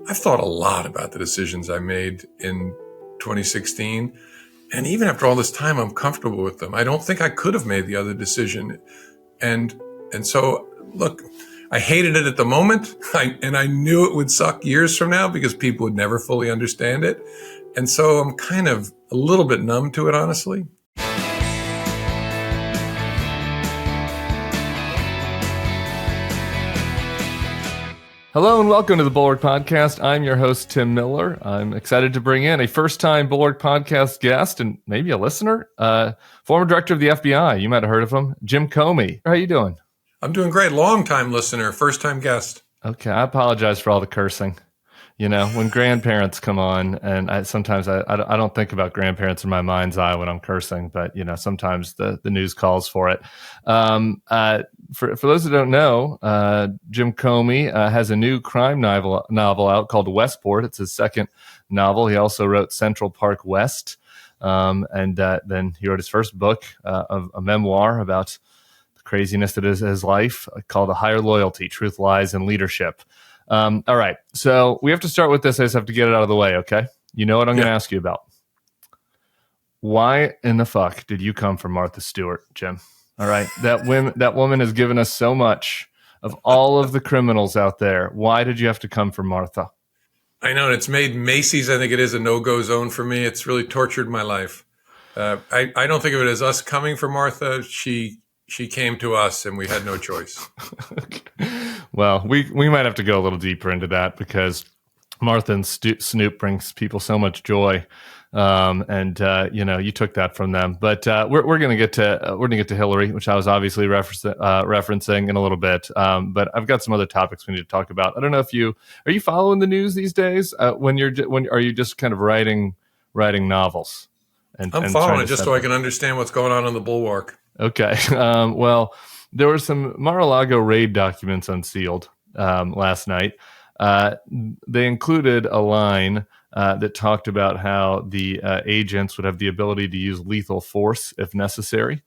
I've thought a lot about the decisions I made in 2016. And even after all this time, I'm comfortable with them. I don't think I could have made the other decision. And so, look, I hated it at the moment. And I knew it would suck years from now because people would never fully understand it. And so I'm kind of a little bit numb to it, honestly. Hello and welcome to the Bulwark Podcast. I'm your host, Tim Miller. I'm excited to bring in a first-time Bulwark Podcast guest and maybe a listener, former director of the FBI. You might have heard of him, Jim Comey. How are you doing? I'm doing great. Long-time listener, first-time guest. Okay, I apologize for all the cursing. You know, when grandparents come on, and sometimes I don't think about grandparents in my mind's eye when I'm cursing, but, you know, sometimes the news calls for it. For those who don't know, Jim Comey has a new crime novel out called Westport. It's his second novel. He also wrote Central Park West, and then he wrote his first book of a memoir about the craziness that is his life called A Higher Loyalty, Truth, Lies, and Leadership. All right, so we have to start with this. I just have to get it out of the way, okay? You know what I'm going to ask you about. Why in the fuck did you come from Martha Stewart, Jim? All right, that woman has given us so much of all of the criminals out there. Why did you have to come from Martha? I know, and it's made Macy's, I think it is, a no-go zone for me. It's really tortured my life. I don't think of it as us coming for Martha. She came to us, and we had no choice. Well, we might have to go a little deeper into that because Martha and Snoop brings people so much joy, and you know, you took that from them. But we're gonna get to Hillary, which I was obviously referencing in a little bit. But I've got some other topics we need to talk about. I don't know if are you following the news these days? When are you just kind of writing novels? I'm following it just so I can understand what's going on the Bulwark. Okay. Well, there were some Mar-a-Lago raid documents unsealed last night. They included a line that talked about how the agents would have the ability to use lethal force if necessary.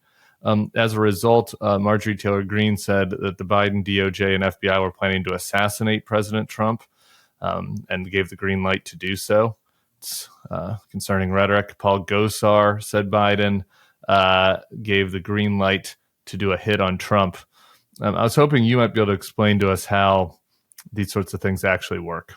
As a result, Marjorie Taylor Greene said that the Biden DOJ and FBI were planning to assassinate President Trump and gave the green light to do so. It's concerning rhetoric. Paul Gosar said Biden gave the green light to do a hit on Trump. I was hoping you might be able to explain to us how these sorts of things actually work.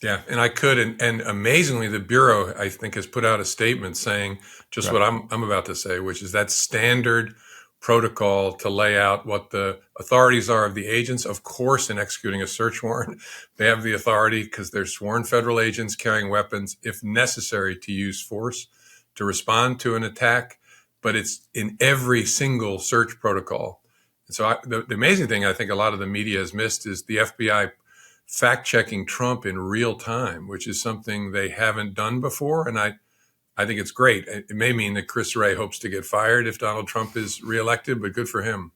Yeah, and I could. And amazingly, the Bureau, I think, has put out a statement saying just what I'm about to say, which is that standard protocol to lay out what the authorities are of the agents. Of course, in executing a search warrant, they have the authority because they're sworn federal agents carrying weapons, if necessary, to use force to respond to an attack. But it's in every single search protocol. And so the amazing thing I think a lot of the media has missed is the FBI fact-checking Trump in real time, which is something they haven't done before. And I think it's great. It may mean that Chris Wray hopes to get fired if Donald Trump is reelected, but good for him.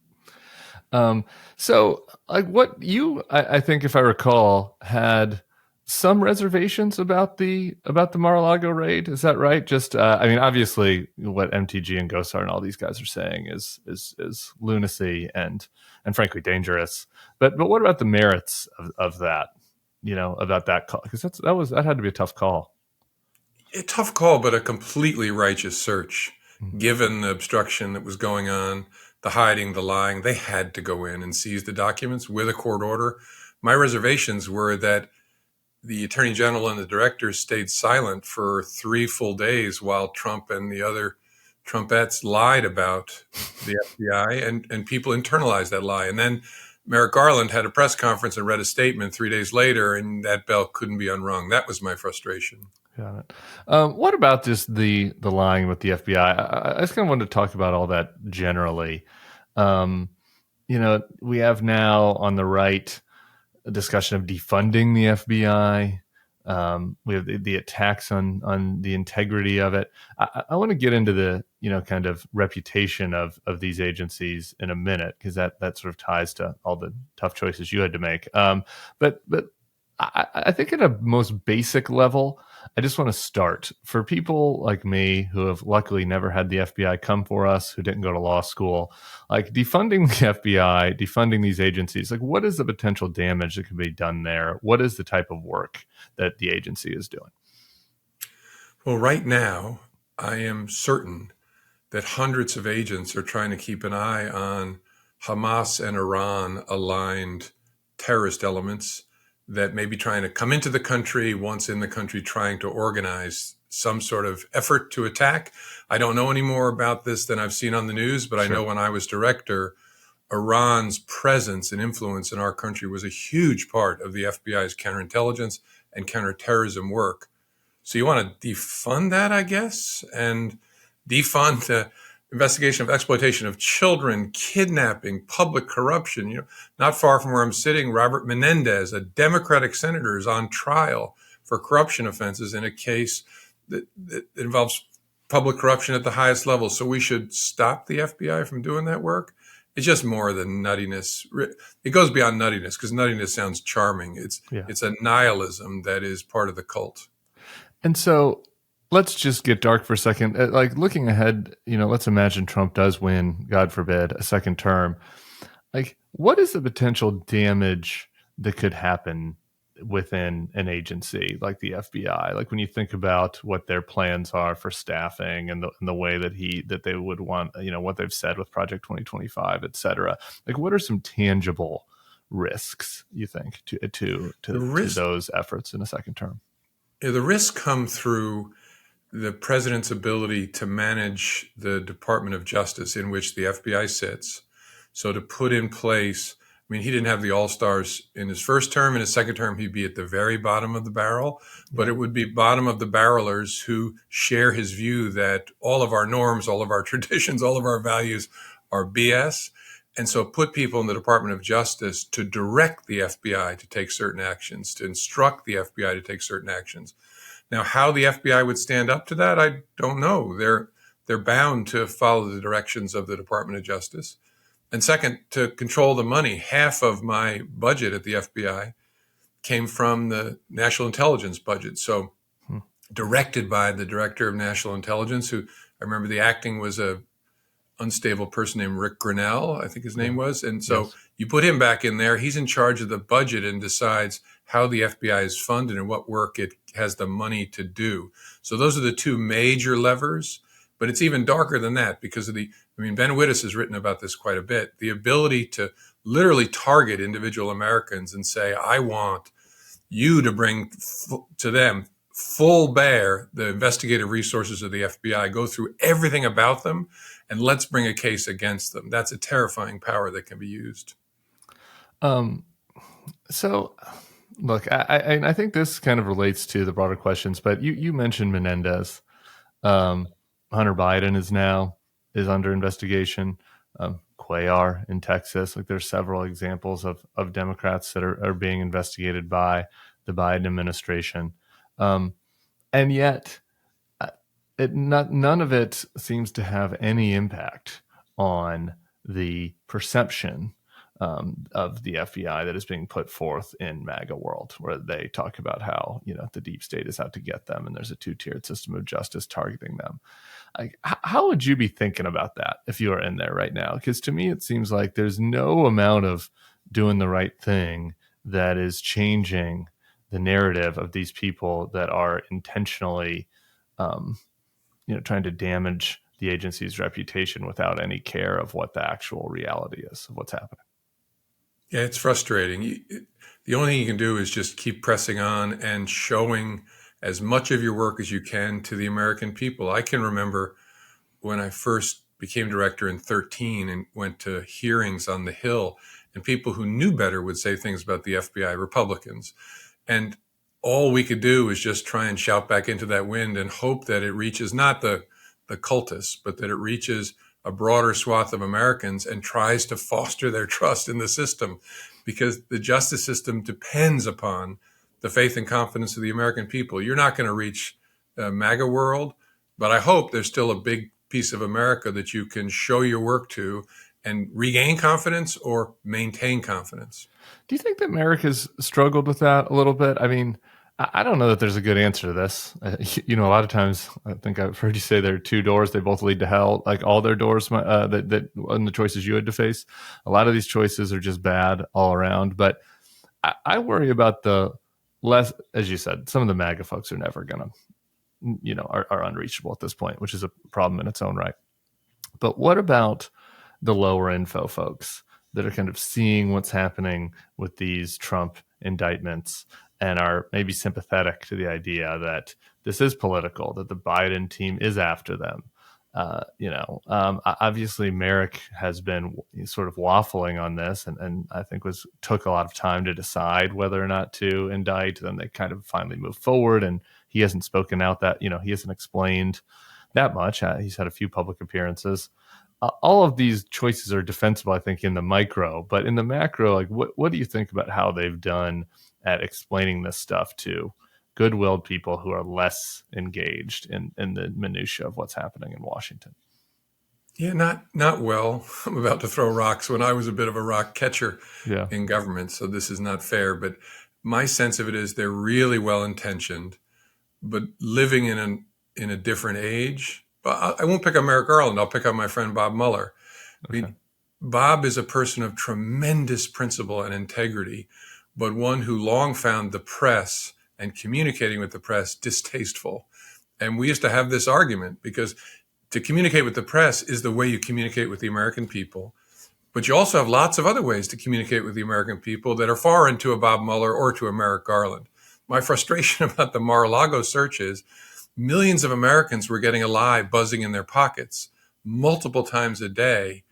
So like I think if I recall, had some reservations about the Mar-a-Lago raid. Is that right? Just, I mean, obviously what MTG and Gosar and all these guys are saying is lunacy and frankly dangerous. But what about the merits of that, you know, about that call? Because that had to be a tough call. A tough call, but a completely righteous search, given the obstruction that was going on, the hiding, the lying. They had to go in and seize the documents with a court order. My reservations were that the attorney general and the directors stayed silent for 3 full days while Trump and the other Trumpettes lied about the FBI, and people internalized that lie. And then Merrick Garland had a press conference and read a statement 3 days later, and that bell couldn't be unrung. That was my frustration. Got it. What about just the lying with the FBI? I just kind of wanted to talk about all that generally. You know, we have now on the right a discussion of defunding the FBI. We have the attacks on the integrity of it. I want to get into the, you know, kind of reputation of these agencies in a minute, because that sort of ties to all the tough choices you had to make. But I think at a most basic level, I just want to start for people like me who have luckily never had the FBI come for us, who didn't go to law school, like defunding the FBI, defunding these agencies, like what is the potential damage that can be done there? What is the type of work that the agency is doing? Well, right now, I am certain that hundreds of agents are trying to keep an eye on Hamas and Iran aligned terrorist elements that may be trying to come into the country, once in the country, trying to organize some sort of effort to attack. I don't know any more about this than I've seen on the news, but I know when I was director, Iran's presence and influence in our country was a huge part of the FBI's counterintelligence and counterterrorism work. So you want to defund that, I guess, and defund the investigation of exploitation of children, kidnapping, public corruption. Not far from where I'm sitting, Robert Menendez, a Democratic senator, is on trial for corruption offenses in a case that involves public corruption at the highest level. So we should stop the FBI from doing that work. It's just more than nuttiness. It goes beyond nuttiness, because nuttiness sounds charming. It's a nihilism that is part of the cult. And so let's just get dark for a second. Like looking ahead, let's imagine Trump does win, God forbid, a second term. Like, what is the potential damage that could happen within an agency like the FBI? Like when you think about what their plans are for staffing and the way that they would want, what they've said with Project 2025, et cetera. Like, what are some tangible risks you think to those efforts in a second term? The risks come through the president's ability to manage the Department of Justice in which the FBI sits. So to put in place, he didn't have the all-stars in his first term. In his second term, he'd be at the very bottom of the barrel, but it would be bottom of the barrelers who share his view that all of our norms, all of our traditions, all of our values are BS. And so put people in the Department of Justice to direct the FBI to take certain actions, to instruct the FBI to take certain actions. Now, how the FBI would stand up to that, I don't know. They're bound to follow the directions of the Department of Justice. And second, to control the money. Half of my budget at the FBI came from the national intelligence budget. So directed by the Director of National Intelligence, who I remember the acting was a unstable person named Rick Grinnell, I think his name was. And so you put him back in there, he's in charge of the budget and decides how the FBI is funded and what work it has the money to do. So those are the two major levers, but it's even darker than that because of Ben Wittes has written about this quite a bit, the ability to literally target individual Americans and say, I want you to bring to them full bear the investigative resources of the FBI, go through everything about them, and let's bring a case against them. That's a terrifying power that can be used. So, look, I think this kind of relates to the broader questions, but you mentioned Menendez. Hunter Biden is under investigation. Cuellar in Texas. Like there's several examples of Democrats that are being investigated by the Biden administration. And yet none of it seems to have any impact on the perception of the FBI that is being put forth in MAGA world, where they talk about how, the deep state is out to get them and there's a two-tiered system of justice targeting them. Like, how would you be thinking about that if you are in there right now? Because to me, it seems like there's no amount of doing the right thing that is changing the narrative of these people that are intentionally, trying to damage the agency's reputation without any care of what the actual reality is of what's happening. Yeah, it's frustrating. The only thing you can do is just keep pressing on and showing as much of your work as you can to the American people. I can remember when I first became director in 2013 and went to hearings on the Hill, and people who knew better would say things about the FBI, Republicans. And all we could do is just try and shout back into that wind and hope that it reaches not the cultists, but that it reaches a broader swath of Americans and tries to foster their trust in the system, because the justice system depends upon the faith and confidence of the American people. You're not going to reach the MAGA world, but I hope there's still a big piece of America that you can show your work to and regain confidence or maintain confidence. Do you think that America's struggled with that a little bit? I mean, I don't know that there's a good answer to this. A lot of times I think I've heard you say there are two doors; they both lead to hell. Like all their doors, that and the choices you had to face. A lot of these choices are just bad all around. But I worry about the less, as you said, some of the MAGA folks are never gonna, are unreachable at this point, which is a problem in its own right. But what about the lower info folks that are kind of seeing what's happening with these Trump indictments and are maybe sympathetic to the idea that this is political, that the Biden team is after them? Obviously Merrick has been sort of waffling on this and I think took a lot of time to decide whether or not to indict. Then they kind of finally moved forward, and he hasn't spoken out that, he hasn't explained that much. He's had a few public appearances. All of these choices are defensible, I think, in the micro, but in the macro, like what do you think about how they've done at explaining this stuff to good-willed people who are less engaged in the minutia of what's happening in Washington? Yeah, not well. I'm about to throw rocks when I was a bit of a rock catcher in government, so this is not fair. But my sense of it is they're really well-intentioned, but living in a different age. But I won't pick on Merrick Garland. I'll pick on my friend Bob Mueller. Okay. I mean, Bob is a person of tremendous principle and integrity, but one who long found the press and communicating with the press distasteful. And we used to have this argument because to communicate with the press is the way you communicate with the American people. But you also have lots of other ways to communicate with the American people that are foreign to a Bob Mueller or to a Merrick Garland. My frustration about the Mar-a-Lago search is millions of Americans were getting a lie buzzing in their pockets multiple times a day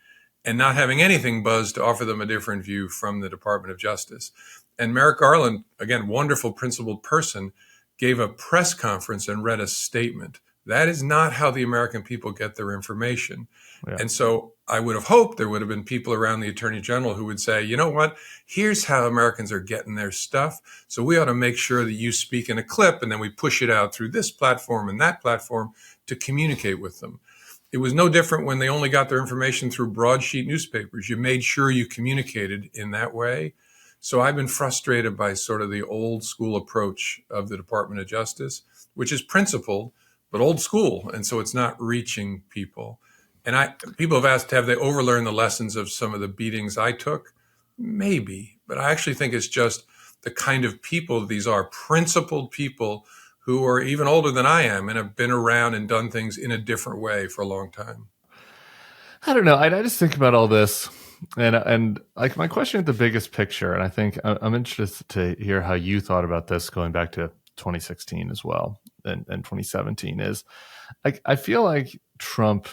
and not having anything buzzed to offer them a different view from the Department of Justice. And Merrick Garland, again, wonderful principled person, gave a press conference and read a statement. That is not how the American people get their information. Yeah. And so I would have hoped there would have been people around the Attorney General who would say, you know what, here's how Americans are getting their stuff. So we ought to make sure that you speak in a clip and then we push it out through this platform and that platform to communicate with them. It was no different when they only got their information through broadsheet newspapers. You made sure you communicated in that way. So I've been frustrated by sort of the old school approach of the Department of Justice, which is principled, but old school. And so it's not reaching people. And people have asked, have they overlearned the lessons of some of the beatings I took? Maybe, but I actually think it's just the kind of people these are, principled people who are even older than I am and have been around and done things in a different way for a long time. I don't know. I just think about all this and like my question at the biggest picture, and I think I'm interested to hear how you thought about this going back to 2016 as well and 2017 is I feel like Trump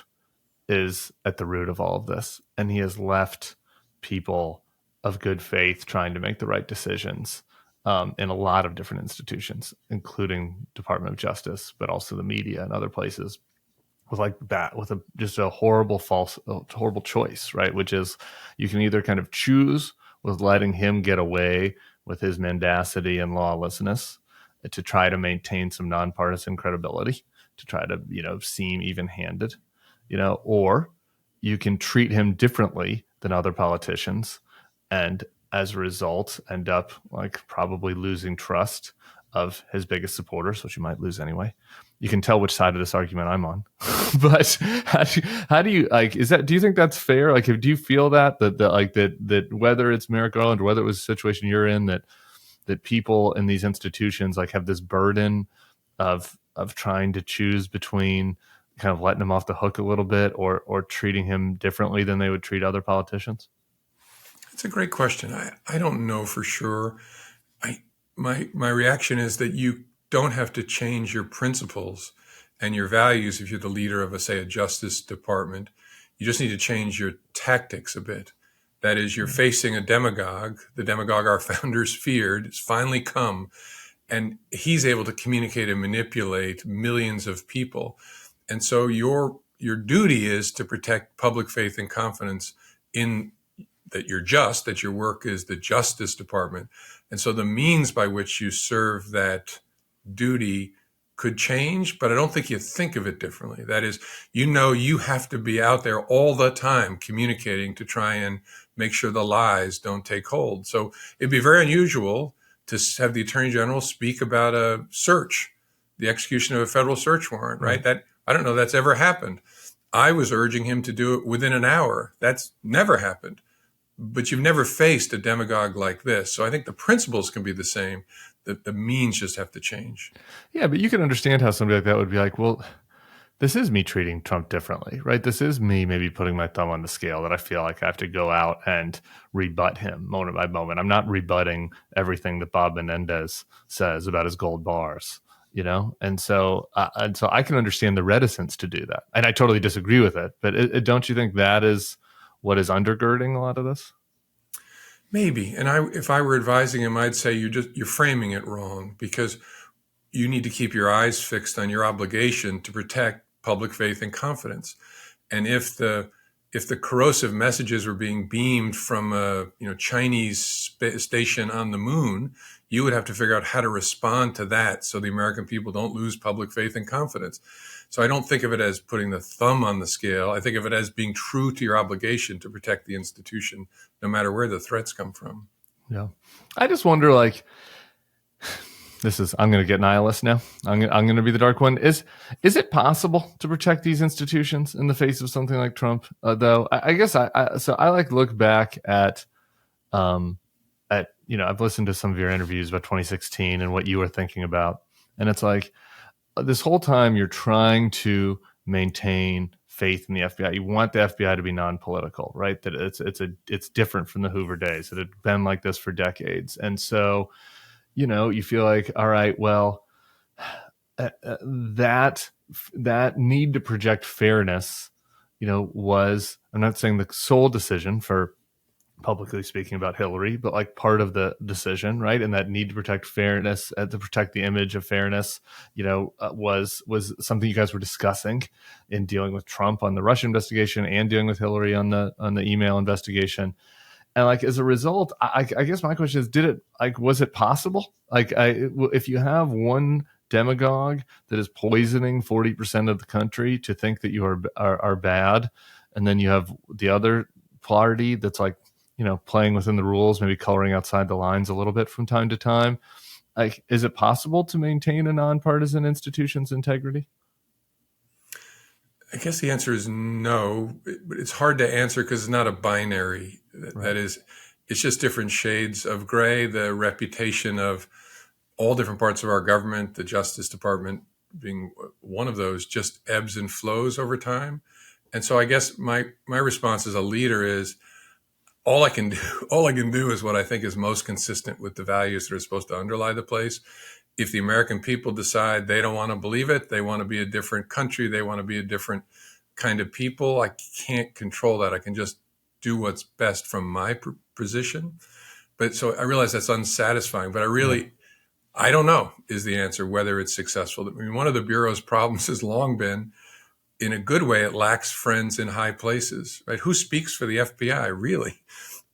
is at the root of all of this, and he has left people of good faith trying to make the right decisions in a lot of different institutions, including Department of Justice, but also the media and other places, with just a horrible choice, right? Which is you can either kind of choose with letting him get away with his mendacity and lawlessness to try to maintain some nonpartisan credibility, to try to seem even-handed, or you can treat him differently than other politicians and as a result end up probably losing trust of his biggest supporters, which you might lose anyway. You can tell which side of this argument I'm on. But how do you do you think that's fair? Do you feel that whether it's Merrick Garland or whether it was a situation you're in, that people in these institutions have this burden of trying to choose between kind of letting him off the hook a little bit or treating him differently than they would treat other politicians? That's a great question. I don't know for sure. My reaction is that you don't have to change your principles and your values if you're the leader of, a Justice Department. You just need to change your tactics a bit. That is, you're facing a demagogue. The demagogue our founders feared has finally come, and he's able to communicate and manipulate millions of people. And so your duty is to protect public faith and confidence in that you're just, that your work is the Justice Department. And so the means by which you serve that duty could change, but I don't think you think of it differently. That is, you have to be out there all the time communicating to try and make sure the lies don't take hold. So it'd be very unusual to have the Attorney General speak about a search, the execution of a federal search warrant, right? That I don't know that's ever happened. I was urging him to do it within an hour. That's never happened. But you've never faced a demagogue like this. So I think the principles can be the same. The means just have to change. Yeah, but you can understand how somebody like that would be like, well, this is me treating Trump differently, right? This is me maybe putting my thumb on the scale that I feel like I have to go out and rebut him moment by moment. I'm not rebutting everything that Bob Menendez says about his gold bars, And so I can understand the reticence to do that. And I totally disagree with it. But don't you think that is what is undergirding a lot of this? Maybe. And if I were advising him, I'd say you're framing it wrong, because you need to keep your eyes fixed on your obligation to protect public faith and confidence. And if the corrosive messages were being beamed from a Chinese station on the moon, you would have to figure out how to respond to that so the American people don't lose public faith and confidence. So I don't think of it as putting the thumb on the scale. I think of it as being true to your obligation to protect the institution, no matter where the threats come from. Yeah. I just wonder, I'm going to get nihilist now. I'm going to be the dark one. Is it possible to protect these institutions in the face of something like Trump? Though I guess I look back at I've listened to some of your interviews about 2016 and what you were thinking about, and it's like this whole time you're trying to maintain faith in the FBI. You want the FBI to be non-political, right? That it's different from the Hoover days. It had been like this for decades, and so. You feel like, all right, well, that need to project fairness, was, I'm not saying the sole decision for publicly speaking about Hillary, but like part of the decision, right? And that need to protect fairness, to protect the image of fairness, was something you guys were discussing in dealing with Trump on the Russia investigation and dealing with Hillary on the email investigation. And as a result, I guess my question is, was it possible? If you have one demagogue that is poisoning 40% of the country to think that you are bad, and then you have the other party that's playing within the rules, maybe coloring outside the lines a little bit from time to time, is it possible to maintain a nonpartisan institution's integrity? I guess the answer is no, but it's hard to answer because it's not a binary. Right. That is, it's just different shades of gray. The reputation of all different parts of our government, the Justice Department being one of those, just ebbs and flows over time. And so I guess my response as a leader is all I can do is what I think is most consistent with the values that are supposed to underlie the place. If the American people decide they don't want to believe it, they want to be a different country, they want to be a different kind of people, I can't control that. I can just do what's best from my position. But so I realize that's unsatisfying, but I don't know is the answer, whether it's successful. I mean, one of the Bureau's problems has long been, in a good way, it lacks friends in high places, right? Who speaks for the FBI, really?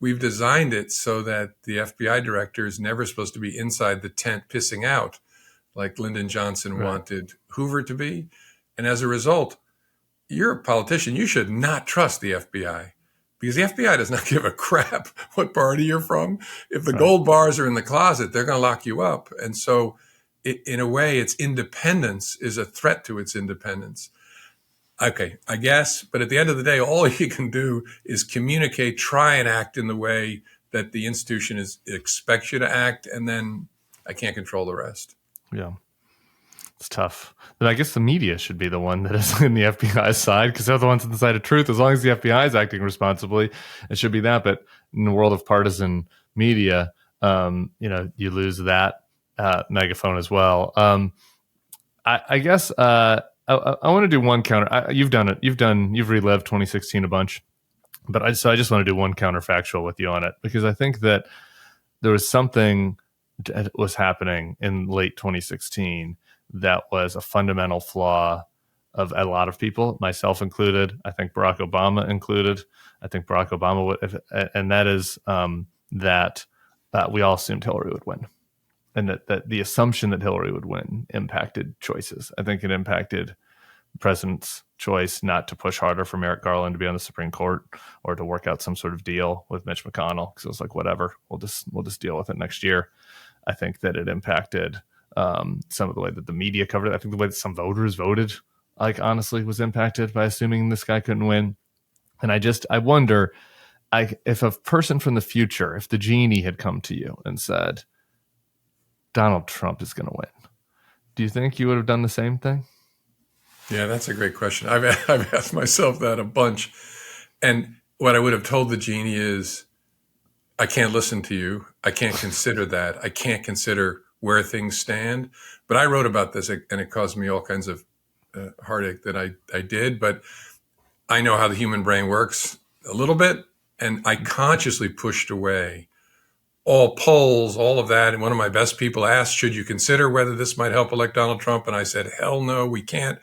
We've designed it so that the FBI director is never supposed to be inside the tent pissing out like Lyndon Johnson wanted Hoover to be. And as a result, you're a politician. You should not trust the FBI because the FBI does not give a crap what party you're from. If the gold bars are in the closet, they're going to lock you up. And so in a way, its independence is a threat to its independence. Okay, I guess. But at the end of the day, all you can do is communicate, try and act in the way that the institution expects you to act. And then I can't control the rest. Yeah. It's tough. But I guess the media should be the one that is in the FBI's side because they're the ones on the side of truth. As long as the FBI is acting responsibly, it should be that. But in the world of partisan media, you lose that megaphone as well. I guess I want to do one counter. You've done it. You've relived 2016 a bunch, but I just want to do one counterfactual with you on it because I think that there was something that was happening in late 2016 that was a fundamental flaw of a lot of people, myself included. I think Barack Obama included. I think Barack Obama would, and that is that we all assumed Hillary would win. And that the assumption that Hillary would win impacted choices. I think it impacted the president's choice not to push harder for Merrick Garland to be on the Supreme Court or to work out some sort of deal with Mitch McConnell because it was like, whatever, we'll just deal with it next year. I think that it impacted some of the way that the media covered it. I think the way that some voters voted, like, honestly, was impacted by assuming this guy couldn't win. And I wonder, if a person from the future, if the genie had come to you and said, Donald Trump is going to win, do you think you would have done the same thing? Yeah, that's a great question. I've asked myself that a bunch. And what I would have told the genie is, I can't listen to you. I can't consider that. I can't consider where things stand. But I wrote about this, and it caused me all kinds of heartache that I did. But I know how the human brain works a little bit. And I consciously pushed away all polls, all of that. And one of my best people asked, should you consider whether this might help elect Donald Trump? And I said, hell no, we can't.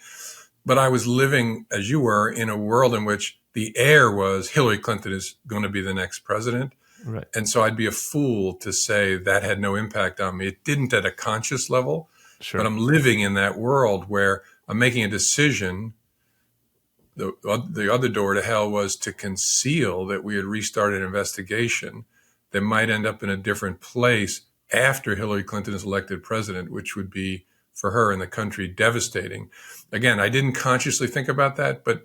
But I was living, as you were, in a world in which the air was Hillary Clinton is going to be the next president. Right. And so I'd be a fool to say that had no impact on me. It didn't at a conscious level, Sure. But I'm living in that world where I'm making a decision. The other door to hell was to conceal that we had restarted an investigation that might end up in a different place after Hillary Clinton is elected president, which would be, for her and the country, devastating. Again, I didn't consciously think about that, but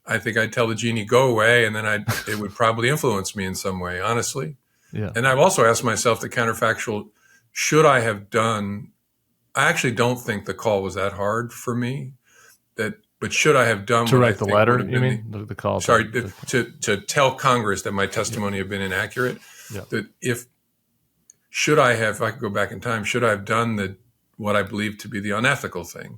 I think I'd tell the genie, go away, and then it would probably influence me in some way, honestly. Yeah. And I've also asked myself the counterfactual, should I have done, I actually don't think the call was that hard for me, but should I have done to what write I the think letter? would have You been mean the call? Sorry, to tell Congress that my testimony had been inaccurate. Yeah. That if I could go back in time, should I have done what I believe to be the unethical thing,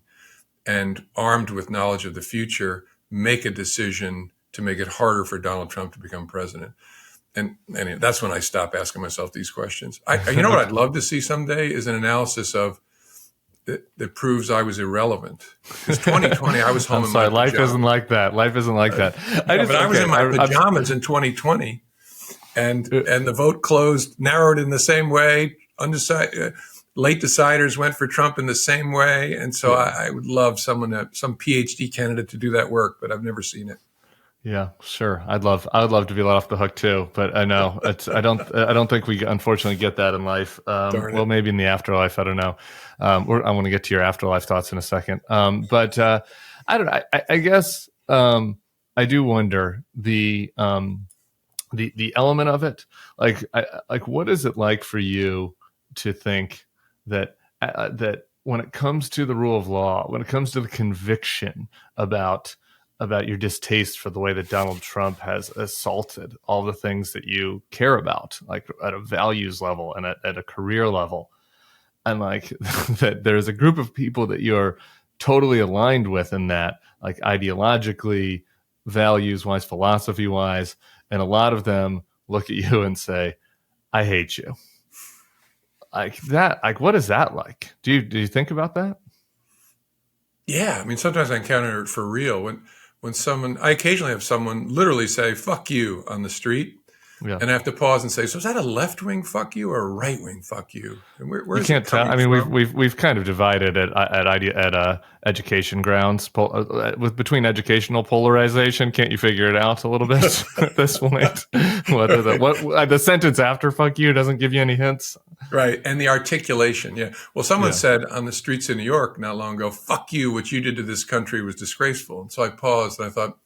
and armed with knowledge of the future, make a decision to make it harder for Donald Trump to become president? And that's when I stopped asking myself these questions. You know what I'd love to see someday is an analysis of that proves I was irrelevant. Because 2020, I was home in my pajamas. Life isn't like that. Life isn't like that. I was in my pajamas in 2020, and the vote closed, narrowed in the same way. Late deciders went for Trump in the same way. And so I would love some PhD candidate to do that work, but I've never seen it. Yeah, sure. I'd love to be let off the hook too, but I know I don't think we unfortunately get that in life. Well, maybe in the afterlife. I don't know. I want to get to your afterlife thoughts in a second. But I don't know. I guess I do wonder the element of it. Like what is it like for you to think that when it comes to the rule of law, when it comes to the conviction about your distaste for the way that Donald Trump has assaulted all the things that you care about, like at a values level and at a career level, and like that there's a group of people that you're totally aligned with in that, like ideologically, values-wise, philosophy-wise, and a lot of them look at you and say, I hate you. Like that, like what is that like? Do you think about that? Yeah, I mean, sometimes I encounter it for real when I occasionally have someone literally say "fuck you" on the street, and I have to pause and say, "So is that a left-wing fuck you or a right-wing fuck you?" And where you can't tell. I mean, we've kind of divided it at education grounds between educational polarization. Can't you figure it out a little bit at this point? Whether the sentence after "fuck you" doesn't give you any hints. Right. And the articulation. Yeah. Well, someone said on the streets of New York not long ago, "Fuck you, what you did to this country was disgraceful." And so I paused and I thought,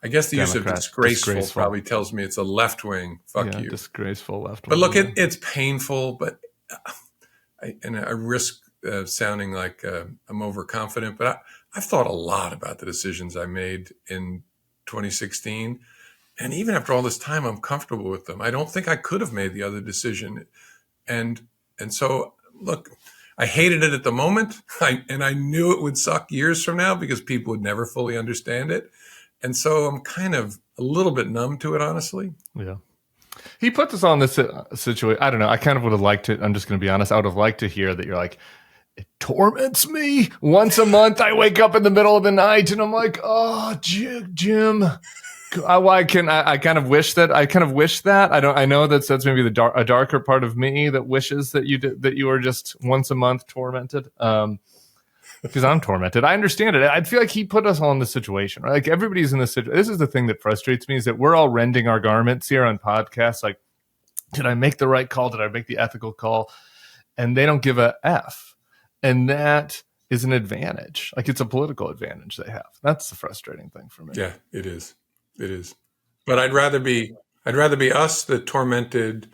I guess the use of disgraceful probably tells me it's a left-wing fuck you. Disgraceful left-wing. But look, it's painful, but I risk sounding like I'm overconfident, but I've thought a lot about the decisions I made in 2016. And even after all this time, I'm comfortable with them. I don't think I could have made the other decision. And so, look, I hated it at the moment. And I knew it would suck years from now because people would never fully understand it. And so I'm kind of a little bit numb to it, honestly. Yeah. He put us on this situation. I don't know. I kind of would have liked to, I'm just going to be honest. I would have liked to hear that you're like, it torments me. Once a month, I wake up in the middle of the night and I'm like, oh, Jim. I kind of wish that. I know that's maybe a darker part of me that wishes that you were just once a month tormented. Because I'm tormented. I understand it. I feel like he put us all in this situation, right? Like everybody's in this situation. This is the thing that frustrates me is that we're all rending our garments here on podcasts. Like Did I make the right call? Did I make the ethical call? And they don't give a F. And that is an advantage. Like, it's a political advantage they have. That's the frustrating thing for me. Yeah, it is. It is. But I'd rather be us, the tormented,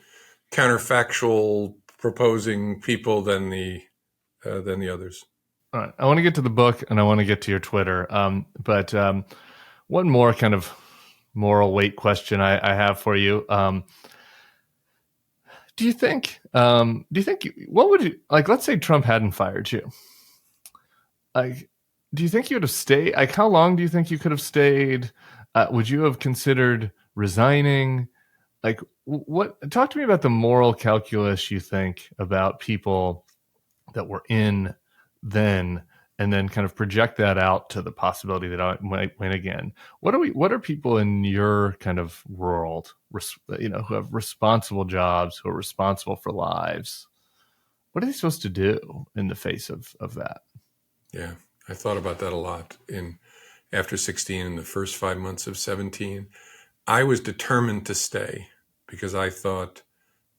counterfactual proposing people, than the others. All right. I want to get to the book and I want to get to your Twitter. But one more kind of moral weight question I have for you. Do you think what would you, like, let's say Trump hadn't fired you. Like, do you think you would have stayed? Like, how long do you think you could have stayed? Would you have considered resigning? Like, talk to me about the moral calculus you think about people that were in then, and then kind of project that out to the possibility that I might win again. What are people in your kind of world, who have responsible jobs, who are responsible for lives? What are they supposed to do in the face of that? Yeah, I thought about that a lot after 16 and the first 5 months of 17. I was determined to stay because I thought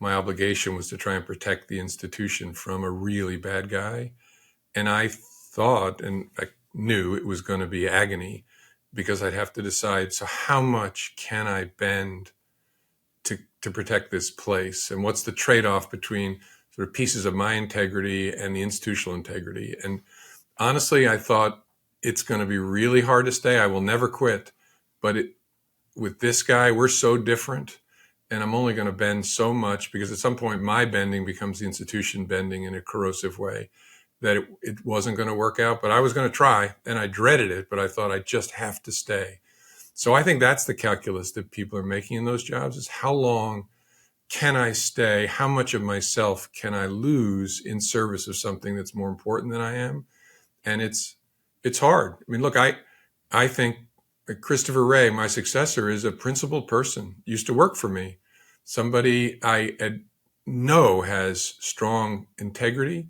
my obligation was to try and protect the institution from a really bad guy. And I thought, and I knew it was going to be agony, because I'd have to decide, so how much can I bend to protect this place? And what's the trade-off between sort of pieces of my integrity and the institutional integrity? And honestly, I thought, it's going to be really hard to stay. I will never quit. But with this guy, we're so different. And I'm only going to bend so much, because at some point my bending becomes the institution bending in a corrosive way, that it wasn't going to work out. But I was going to try, and I dreaded it, but I thought I just have to stay. So I think that's the calculus that people are making in those jobs, is how long can I stay? How much of myself can I lose in service of something that's more important than I am? And it's hard. I mean, look, I think Christopher Wray, my successor, is a principled person, used to work for me, somebody I know has strong integrity.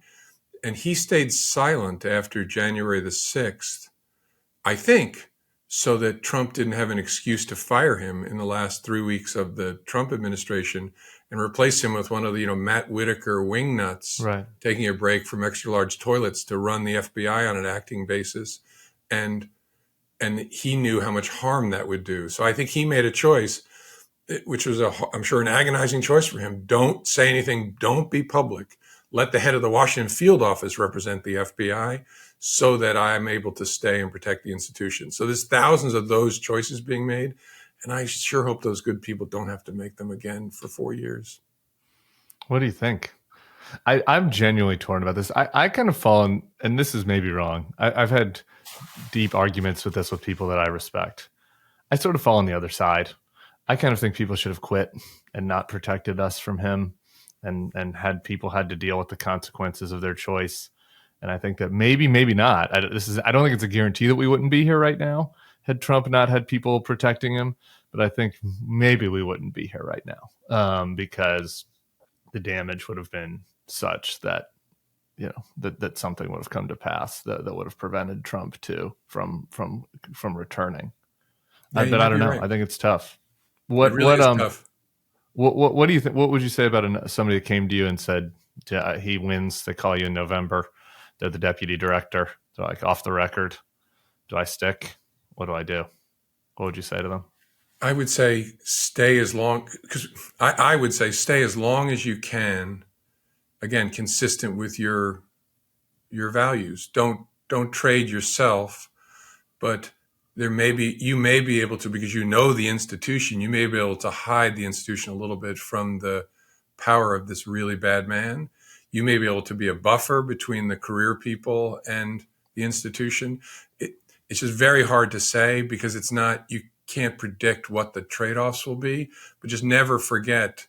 And he stayed silent after January the 6th, I think, so that Trump didn't have an excuse to fire him in the last 3 weeks of the Trump administration and replace him with one of the, Matt Whitaker wingnuts, right, taking a break from extra large toilets to run the FBI on an acting basis. And he knew how much harm that would do. So I think he made a choice, which was, I'm sure, an agonizing choice for him. Don't say anything. Don't be public. Let the head of the Washington field office represent the FBI so that I'm able to stay and protect the institution. So there's thousands of those choices being made. And I sure hope those good people don't have to make them again for 4 years. What do you think? I'm genuinely torn about this. I kind of fall in, and this is maybe wrong. I've had deep arguments with this with people that I respect. I sort of fall on the other side. I kind of think people should have quit and not protected us from him, and had to deal with the consequences of their choice. And I think that maybe not. I don't think it's a guarantee that we wouldn't be here right now had Trump not had people protecting him. But I think maybe we wouldn't be here right now, because the damage would have been such that that something would have come to pass that would have prevented Trump from returning. Yeah, but I don't know. Right. I think it's tough. It really is tough. What do you think? What would you say about somebody that came to you and said he wins? They call you in November. They're the deputy director. They're like, off the record, do I stick? What do I do? What would you say to them? I would say stay as long, because I would say stay as long as you can. Again, consistent with your values. Don't trade yourself, but you may be able to, because the institution, you may be able to hide the institution a little bit from the power of this really bad man. You may be able to be a buffer between the career people and the institution. It's just very hard to say, because you can't predict what the trade-offs will be, but just never forget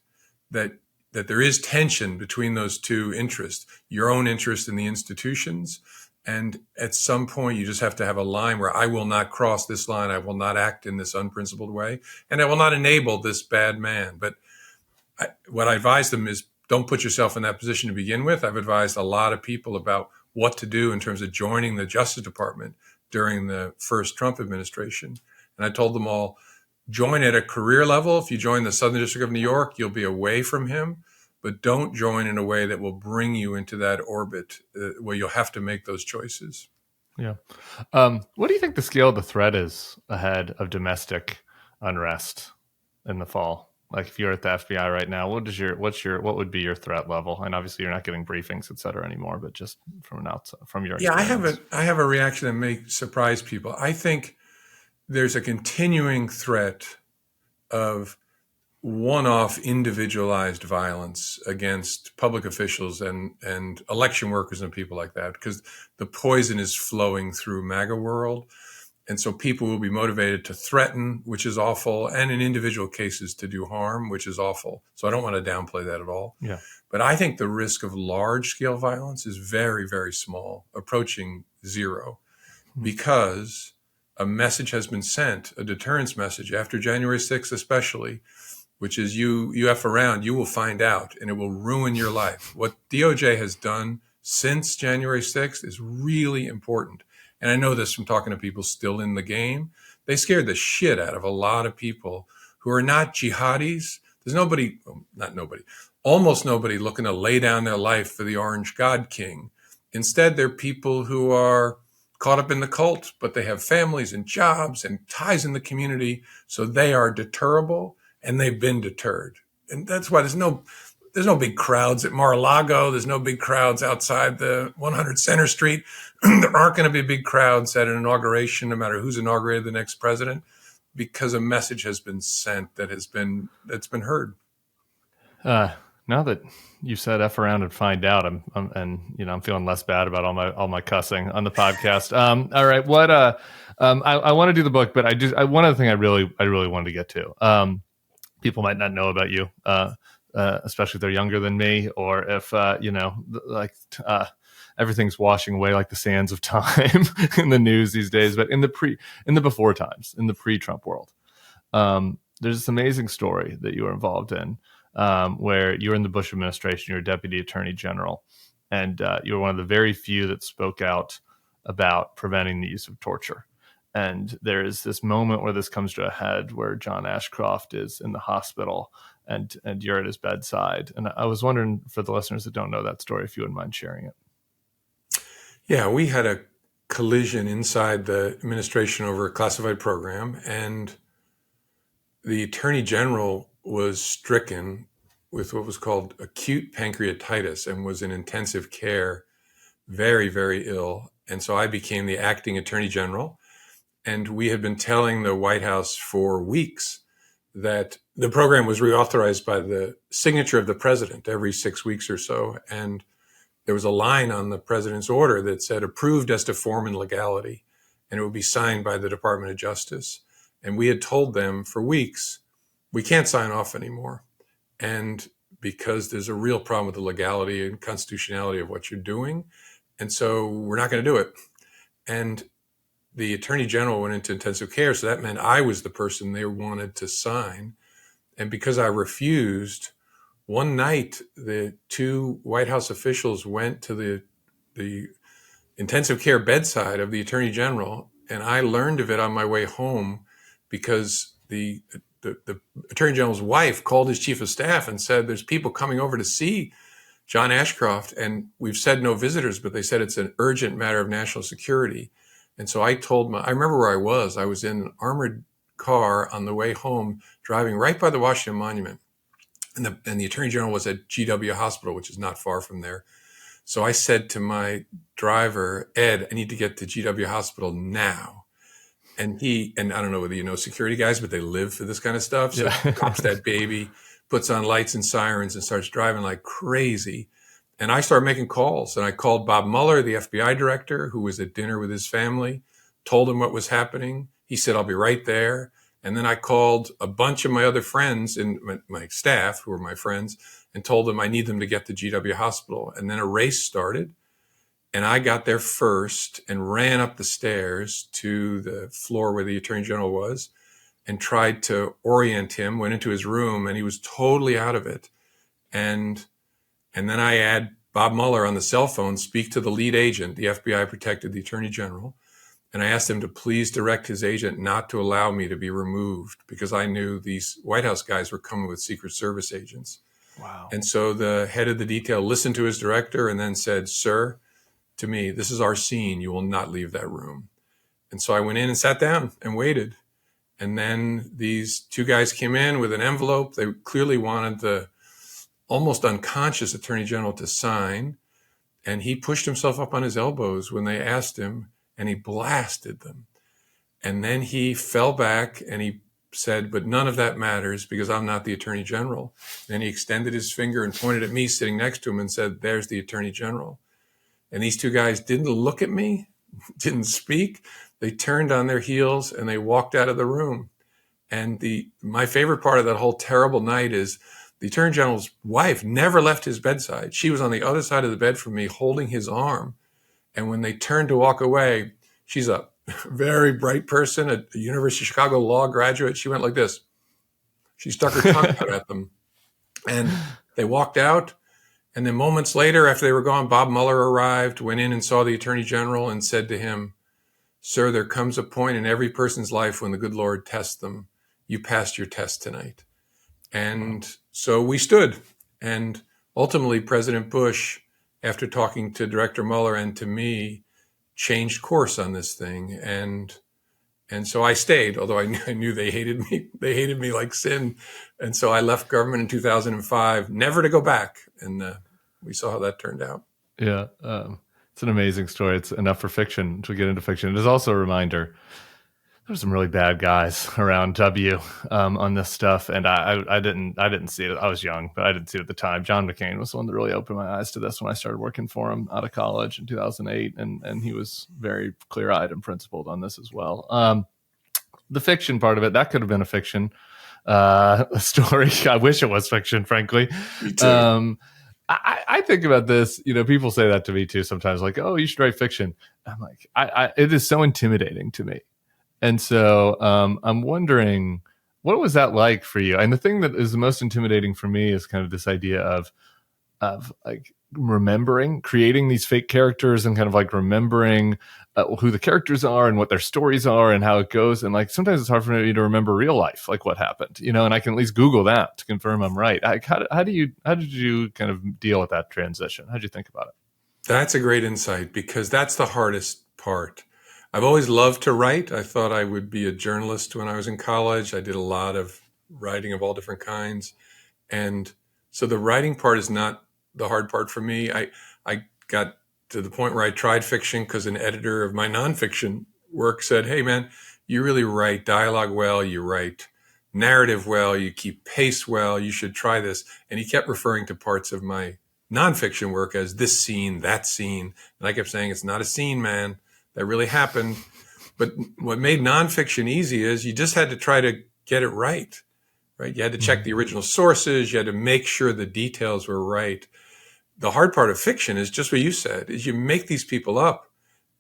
that there is tension between those two interests, your own interest in the institutions. And at some point, you just have to have a line where I will not cross this line. I will not act in this unprincipled way, and I will not enable this bad man. But what I advise them is, don't put yourself in that position to begin with. I've advised a lot of people about what to do in terms of joining the Justice Department during the first Trump administration. And I told them all, join at a career level. If you join the Southern District of New York, you'll be away from him, but don't join in a way that will bring you into that orbit where you'll have to make those choices. Yeah. What do you think the scale of the threat is ahead of domestic unrest in the fall? Like if you're at the FBI right now, what would be your threat level? And obviously you're not getting briefings, et cetera, anymore, but just from your Yeah, experience. I have a reaction that may surprise people. I think there's a continuing threat of one-off individualized violence against public officials and election workers and people like that, because the poison is flowing through MAGA world. And so people will be motivated to threaten, which is awful, and in individual cases to do harm, which is awful. So I don't want to downplay that at all. Yeah. But I think the risk of large-scale violence is very, very small, approaching zero, because a message has been sent, a deterrence message after January 6th especially, which is you F around, you will find out, and it will ruin your life. What DOJ has done since January 6th is really important. And I know this from talking to people still in the game. They scared the shit out of a lot of people who are not jihadis. There's nobody, not nobody, almost nobody looking to lay down their life for the Orange God King. Instead, they're people who are caught up in the cult, but they have families and jobs and ties in the community. So they are deterrable, and they've been deterred. And that's why there's no big crowds at Mar-a-Lago. There's no big crowds outside the 100 Center Street. There aren't going to be big crowds at an inauguration, no matter who's inaugurated the next president, because a message has been sent that's been heard. Now that you said F around and find out, I'm feeling less bad about all my cussing on the podcast. All right. What, I want to do the book, but one other thing I really wanted to get to, people might not know about you, especially if they're younger than me, or if, everything's washing away like the sands of time in the news these days. But in the before times, in the pre-Trump world, there's this amazing story that you were involved in, where you were in the Bush administration, you're a deputy attorney general, and you were one of the very few that spoke out about preventing the use of torture. And there is this moment where this comes to a head, where John Ashcroft is in the hospital and you're at his bedside. And I was wondering, for the listeners that don't know that story, if you wouldn't mind sharing it. Yeah, we had a collision inside the administration over a classified program, and the attorney general was stricken with what was called acute pancreatitis and was in intensive care, very, very ill. And so I became the acting attorney general. And we had been telling the White House for weeks that the program was reauthorized by the signature of the president every 6 weeks or so. And there was a line on the president's order that said approved as to form and legality, and it would be signed by the Department of Justice. And we had told them for weeks, we can't sign off anymore. And because there's a real problem with the legality and constitutionality of what you're doing. And so we're not going to do it. And the attorney general went into intensive care. So that meant I was the person they wanted to sign. And because I refused, one night, the two White House officials went to the intensive care bedside of the attorney general. And I learned of it on my way home because the attorney general's wife called his chief of staff and said, there's people coming over to see John Ashcroft. And we've said no visitors, but they said it's an urgent matter of national security. And so I remember where I was. I was in an armored car on the way home, driving right by the Washington Monument. And the attorney general was at GW Hospital, which is not far from there. So I said to my driver, Ed, I need to get to GW Hospital now. And I don't know whether you know security guys, but they live for this kind of stuff. So he cops that baby, puts on lights and sirens, and starts driving like crazy. And I started making calls. And I called Bob Mueller, the FBI director, who was at dinner with his family, told him what was happening. He said, I'll be right there. And then I called a bunch of my other friends and my staff, who were my friends, and told them I need them to get to GW Hospital. And then a race started. And I got there first and ran up the stairs to the floor where the attorney general was and tried to orient him, went into his room, and he was totally out of it. And then I had Bob Mueller on the cell phone speak to the lead agent. The FBI protected the attorney general. And I asked him to please direct his agent not to allow me to be removed because I knew these White House guys were coming with Secret Service agents. Wow. And so the head of the detail listened to his director and then said, "Sir, to me, this is our scene. You will not leave that room." And so I went in and sat down and waited. And then these two guys came in with an envelope. They clearly wanted the almost unconscious Attorney General to sign. And he pushed himself up on his elbows when they asked him, and he blasted them. And then he fell back and he said, "But none of that matters because I'm not the Attorney General." Then he extended his finger and pointed at me sitting next to him and said, "There's the Attorney General." And these two guys didn't look at me, didn't speak. They turned on their heels and they walked out of the room. And my favorite part of that whole terrible night is the Attorney General's wife never left his bedside. She was on the other side of the bed from me holding his arm. And when they turned to walk away, she's a very bright person, a University of Chicago law graduate. She went like this. She stuck her tongue out at them. And they walked out. And then moments later, after they were gone, Bob Mueller arrived, went in and saw the Attorney General and said to him, "Sir, there comes a point in every person's life when the good Lord tests them. You passed your test tonight." And so we stood. And ultimately, President Bush, after talking to Director Mueller and to me, changed course on this thing. And so I stayed, although I knew they hated me. They hated me like sin. And so I left government in 2005, never to go back. And we saw how that turned out. Yeah. It's an amazing story. It's enough for fiction to get into fiction. It is also a reminder there's some really bad guys around W on this stuff. And I didn't see it. I was young, but I didn't see it at the time. John McCain was the one that really opened my eyes to this when I started working for him out of college in 2008. And he was very clear-eyed and principled on this as well. The fiction part of it, that could have been a fiction story. I wish it was fiction, frankly. Me too. I think about this, people say that to me too sometimes, like, "Oh, you should write fiction." I'm like, it is so intimidating to me. And so I'm wondering, what was that like for you? And the thing that is the most intimidating for me is kind of this idea of like remembering, creating these fake characters and kind of like remembering who the characters are and what their stories are and how it goes. And like, sometimes it's hard for me to remember real life, like what happened, and I can at least Google that to confirm I'm right. How did you kind of deal with that transition? How did you think about it? That's a great insight because that's the hardest part. I've always loved to write. I thought I would be a journalist when I was in college. I did a lot of writing of all different kinds. And so the writing part is not the hard part for me. I got to the point where I tried fiction because an editor of my nonfiction work said, "Hey, man, you really write dialogue well. You write narrative well. You keep pace well. You should try this." And he kept referring to parts of my nonfiction work as this scene, that scene. And I kept saying, "It's not a scene, man. That really happened." But what made nonfiction easy is you just had to try to get it right? You had to check the original sources. You had to make sure the details were right. The hard part of fiction is just what you said, is you make these people up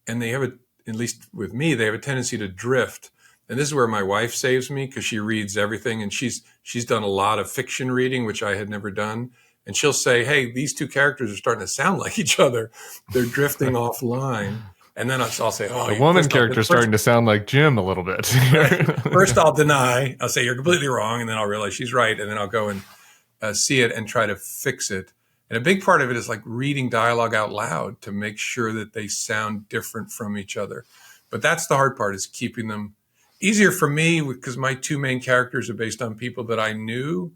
and they have at least with me, they have a tendency to drift. And this is where my wife saves me because she reads everything and she's done a lot of fiction reading, which I had never done. And she'll say, "Hey, these two characters are starting to sound like each other. They're drifting offline." And then I'll say, "Oh, the woman character is starting to sound like Jim a little bit." Right. First, I'll deny. I'll say, "You're completely wrong." And then I'll realize she's right. And then I'll go and see it and try to fix it. And a big part of it is like reading dialogue out loud to make sure that they sound different from each other. But that's the hard part, is keeping them easier for me because my two main characters are based on people that I knew.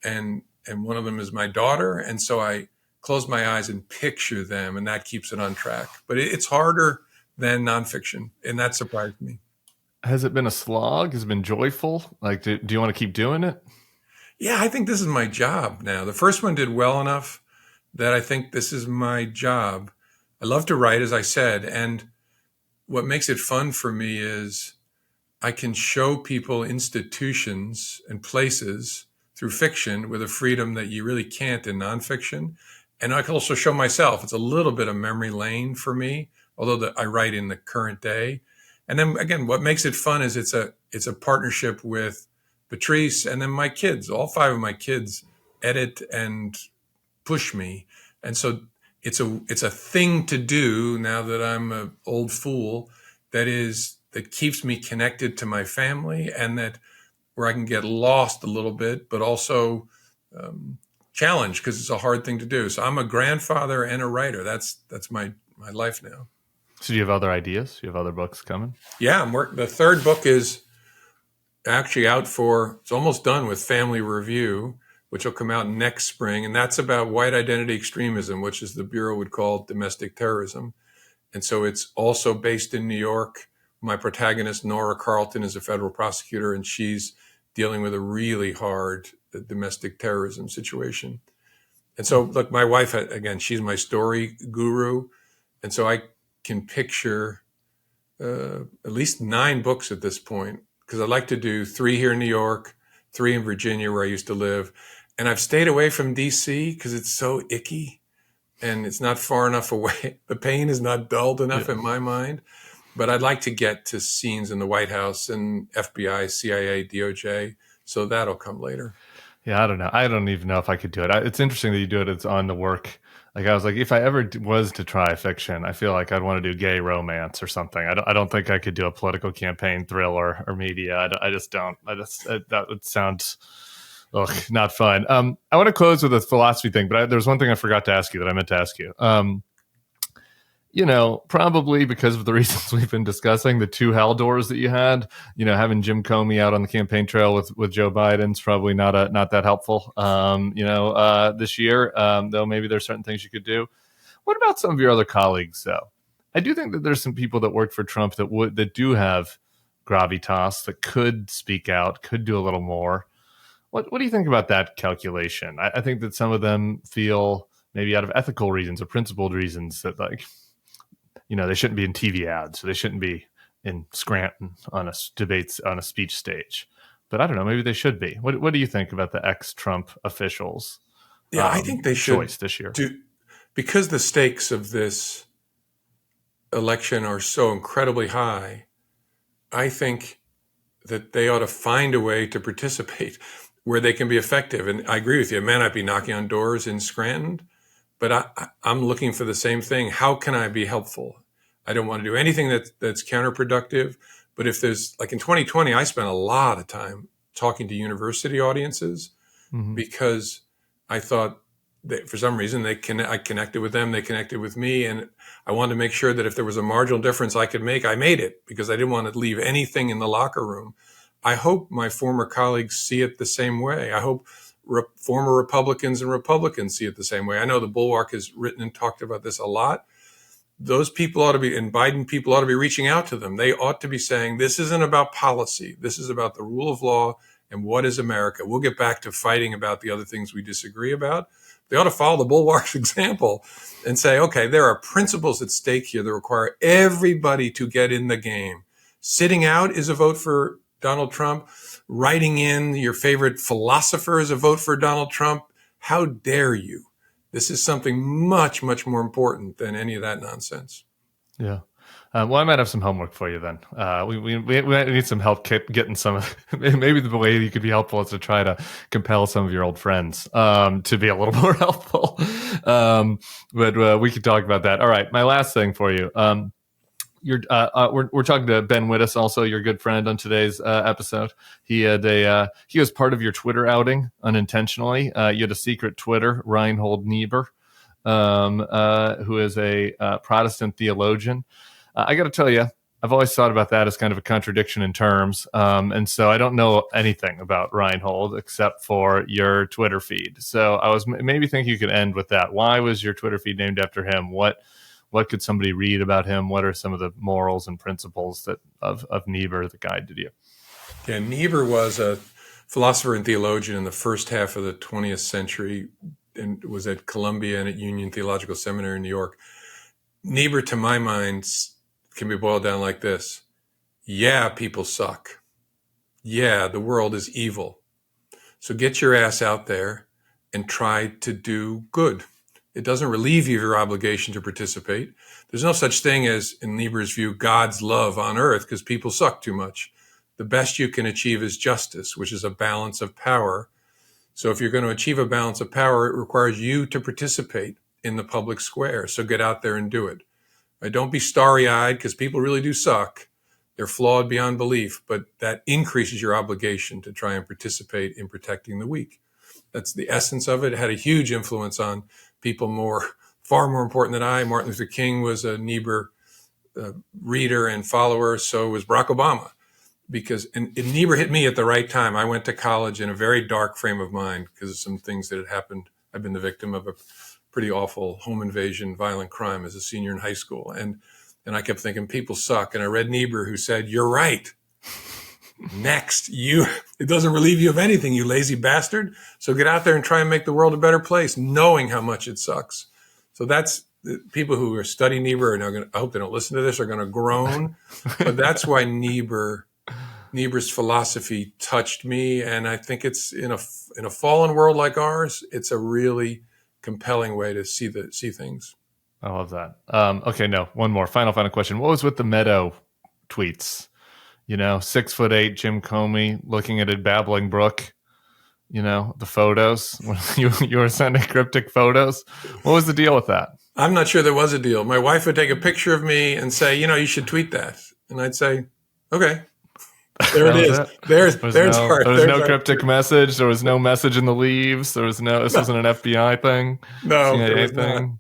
And one of them is my daughter. And so I close my eyes and picture them, and that keeps it on track. But it's harder than nonfiction, and that surprised me. Has it been a slog? Has it been joyful? Like, do you want to keep doing it? Yeah, I think this is my job now. The first one did well enough that I think this is my job. I love to write, as I said, and what makes it fun for me is I can show people institutions and places through fiction with a freedom that you really can't in nonfiction. And I can also show myself. It's a little bit of memory lane for me, although I write in the current day. And then again, what makes it fun is it's a partnership with Patrice and then my kids. All 5 of my kids edit and push me. And so it's a thing to do now that I'm an old fool. that keeps me connected to my family, and that where I can get lost a little bit, but also challenged, because it's a hard thing to do. So I'm a grandfather and a writer. That's my life now. So do you have other ideas? You have other books coming? Yeah, the third book is actually it's almost done with Family Review, which will come out next spring. And that's about white identity extremism, which is the Bureau would call domestic terrorism. And so it's also based in New York. My protagonist, Nora Carlton, is a federal prosecutor, and she's dealing with a really hard domestic terrorism situation. And so, look, my wife, again, she's my story guru. And so I can picture at least 9 books at this point, because I'd like to do 3 here in New York, 3 in Virginia, where I used to live. And I've stayed away from DC because it's so icky and it's not far enough away. The pain is not dulled enough in my mind. But I'd like to get to scenes in the White House and FBI, CIA, DOJ. So that'll come later. Yeah, I don't know. I don't even know if I could do it. It's interesting that you do it. It's on the work. Like, I was like, if I ever was to try fiction, I feel like I'd want to do gay romance or something. I don't think I could do a political campaign thriller or media. I just don't. That would sound not fun. I want to close with a philosophy thing, but there's one thing I forgot to ask you that I meant to ask you. Probably because of the reasons we've been discussing, the 2 hell doors that you had, having Jim Comey out on the campaign trail with Joe Biden's probably not that helpful, this year, though maybe there's certain things you could do. What about some of your other colleagues, though? I do think that there's some people that work for Trump that do have gravitas, that could speak out, could do a little more. What do you think about that calculation? I think that some of them feel maybe out of ethical reasons or principled reasons that, like, they shouldn't be in TV ads, or they shouldn't be in Scranton on a speech stage. But I don't know, maybe they should be. What do you think about the ex-Trump officials? Yeah, I think they should choice this year, because the stakes of this election are so incredibly high. I think that they ought to find a way to participate where they can be effective. And I agree with you. It may not be knocking on doors in Scranton, but I'm looking for the same thing. How can I be helpful? I don't want to do anything that's counterproductive. But if there's, like in 2020, I spent a lot of time talking to university audiences because I thought that for some reason I connected with them, they connected with me. And I wanted to make sure that if there was a marginal difference I could make, I made it, because I didn't want to leave anything in the locker room. I hope my former colleagues see it the same way. I hope former Republicans and Republicans see it the same way. I know the Bulwark has written and talked about this a lot. Those people ought to be, and Biden people ought to be reaching out to them. They ought to be saying, this isn't about policy. This is about the rule of law and what is America. We'll get back to fighting about the other things we disagree about. They ought to follow the Bulwark's example and say, okay, there are principles at stake here that require everybody to get in the game. Sitting out is a vote for Donald Trump. Writing in your favorite philosopher is a vote for Donald Trump. How dare you? This is something much, much more important than any of that nonsense. Yeah. Well, I might have some homework for you then. We might need some help getting some of, maybe the way you could be helpful is to try to compel some of your old friends to be a little more helpful. But we could talk about that. All right. My last thing for you. We're talking to Ben Wittes, also your good friend, on today's episode. He was part of your Twitter outing unintentionally. You had a secret Twitter, Reinhold Niebuhr, who is a Protestant theologian. I got to tell you, I've always thought about that as kind of a contradiction in terms. And so I don't know anything about Reinhold except for your Twitter feed. So I was maybe thinking you could end with that. Why was your Twitter feed named after him? What could somebody read about him? What are some of the morals and principles of Niebuhr that guided you? Yeah, Niebuhr was a philosopher and theologian in the first half of the 20th century and was at Columbia and at Union Theological Seminary in New York. Niebuhr, to my mind, can be boiled down like this. Yeah, people suck. Yeah, the world is evil. So get your ass out there and try to do good. It doesn't relieve you of your obligation to participate. There's no such thing as, in Niebuhr's view, God's love on earth, because people suck too much. The best you can achieve is justice, which is a balance of power. So if you're going to achieve a balance of power, it requires you to participate in the public square. So get out there and do it. Right? Don't be starry-eyed, because people really do suck. They're flawed beyond belief, but that increases your obligation to try and participate in protecting the weak. That's the essence of it. It had a huge influence on people far more important than I. Martin Luther King was a Niebuhr reader and follower. So was Barack Obama, and Niebuhr hit me at the right time. I went to college in a very dark frame of mind because of some things that had happened. I've been the victim of a pretty awful home invasion, violent crime as a senior in high school. And I kept thinking, people suck. And I read Niebuhr, who said, "You're right. Next, it doesn't relieve you of anything, you lazy bastard. So get out there and try and make the world a better place, knowing how much it sucks." So that's people who are studying Niebuhr are now going to, I hope they don't listen to this, are going to groan. But that's why Niebuhr's philosophy touched me. And I think it's in a fallen world like ours, it's a really compelling way to see things. I love that. Okay, no, one more final question. What was with the Meadow tweets? 6'8" Jim Comey looking at a babbling brook. The photos. you were sending cryptic photos. What was the deal with that? I'm not sure there was a deal. My wife would take a picture of me and say, you should tweet that. And I'd say, okay. There it is. There's no cryptic message. There was no message in the leaves. This wasn't an FBI thing. No, CIA thing.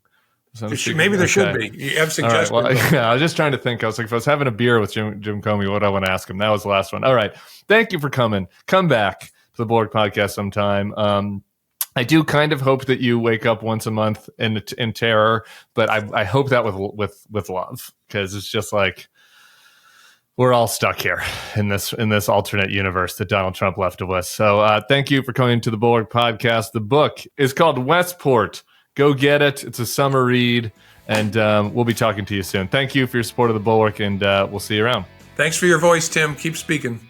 Maybe there should be. You have suggestions. Right, well, I was just trying to think. I was like, if I was having a beer with Jim Comey, what would I want to ask him? That was the last one. All right. Thank you for coming. Come back to the Bulwark Podcast sometime. I do kind of hope that you wake up once a month in terror, but I hope that with love, because it's just like we're all stuck here in this alternate universe that Donald Trump left of us. So thank you for coming to the Bulwark Podcast. The book is called Westport. Go get it. It's a summer read, and we'll be talking to you soon. Thank you for your support of the Bulwark, and we'll see you around. Thanks for your voice, Tim. Keep speaking.